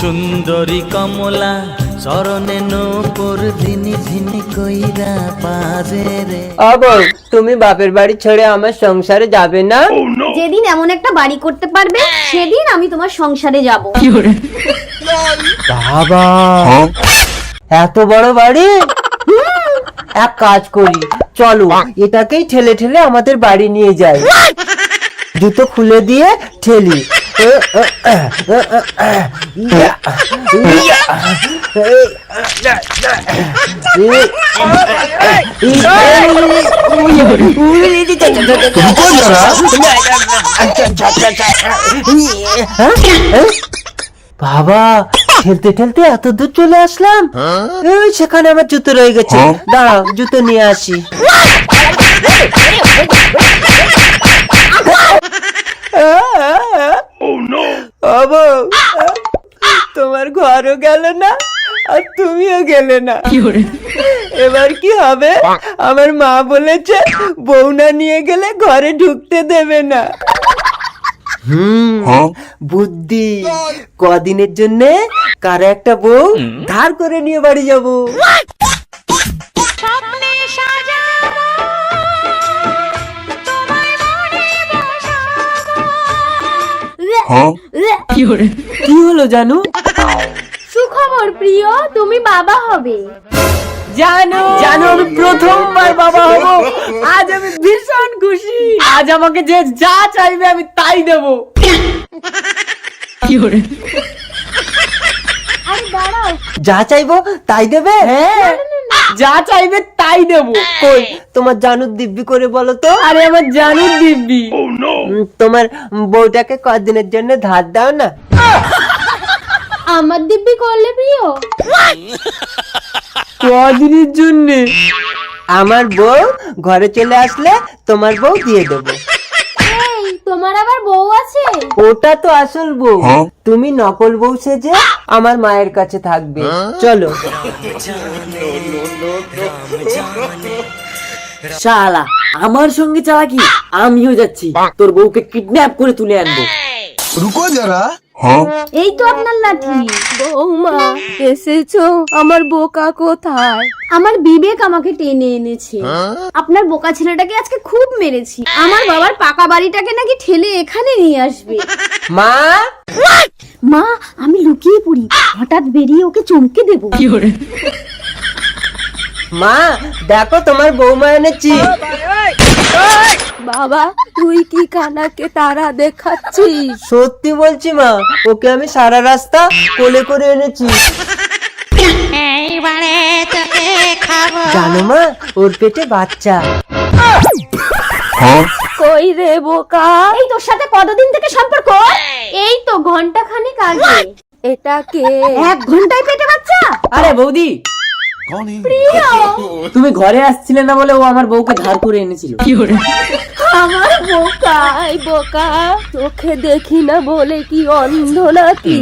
সুন্দরী কমলা চরণে নূপুর ধিনি ধিনি কইরা বাজে রে। বউ, তুমি বাপের বাড়ি ছেড়ে আমার সংসারে যাবে না? যেদিন এমন একটা বাড়ি করতে পারবে সেদিন আমি তোমার সংসারে যাব। বাবা, এত বড় বাড়ি! এক কাজ করি, চলো এটাকেই ঠেলে ঠেলে আমাদের বাড়ি নিয়ে যাই। জুতো খুলে দিয়ে ঠেলি। বাবা, ঠেলতে ঠেলতে এত দূর চলে আসলাম। ওই সেখানে আমার জুতো রয়ে গেছে, দাঁড়াও জুতো নিয়ে আসি। তোমার ঘরও গেল না আর তুমিও গেলে না, এবার কি হবে? আমার মা বলেছে বউ না নিয়ে গেলে ঘরে ঢুকতে দেবে না। বুদ্ধি, কদিনের জন্য কার একটা বউ ধার করে নিয়ে বাড়ি যাবো। কি হলো জানু? সুখবর প্রিয়, তুমি বাবা হবে। জানো জানো, আমি প্রথমবার বাবা হব। আজ আমি ভীষণ খুশি। আজ আমাকে যে যা চাইবে আমি তাই দেব। আরে দাঁড়াও, যা চাইবো তাই দেবে? হ্যাঁ, যা চাইবে তাই দেব। কই তোমার জানুর দিব্যি করে বলো তো। আরে আমার জানুর দিব্যি। তোমার বউটাকে কদিনের জন্য ধার দাও না। আমার দিব্যি করলে প্রিয়? কদিনের জন্য? আমার বউ ঘরে চলে আসলে তোমার বউ দিয়ে দেবো। এই, তোমার আবার বউ আছে? ওটা তো আসল বউ, তুমি নকল বউ সেজে আমার মায়ের কাছে থাকবে। চলো। শালা, আমার সঙ্গে চালাকি? আমিও যাচ্ছি, তোর বউকে কিডন্যাপ করে তুলে আনবো। রুকো যারা। এই তো আপনার লাঠি। বৌমা এসেছো? আমার বোকা কোথায়? আমার বিবেক আমাকে টেনে এনেছে। আপনার বোকা ছেলেটাকে আজকে খুব মেরেছি। আমার বাবার পাকা বাড়িটাকে নাকি ঠেলে এখানে নিয়ে আসবে। মা, মা, আমি লুকিয়ে পড়ি, হঠাৎ বেরিয়ে ওকে চমকে দেবো। মা দেখো তোমার বৌমা এনেছি। বাবা, তুই কি কানাকে তারা দেখাচ্ছিস? সত্যি বলছি মা, ওকে আমি সারা রাস্তা কোলে করে এনেছি। জানো মা, ওর পেটে বাচ্চা। কই রে বোকা? এই তোর সাথে কতদিন থেকে সম্পর্ক? এই তো ঘন্টা খানেক আগে। এটা কে? 1 ঘন্টায় পেটে বাচ্চা? আরে বৌদি, তুমি ঘরে আসছিলে না বলে ও আমার বউকে ধার করে এনেছিল। আমার বোকা, এই বোকা চোখে দেখি না বলে কি অন্ধ নাকি?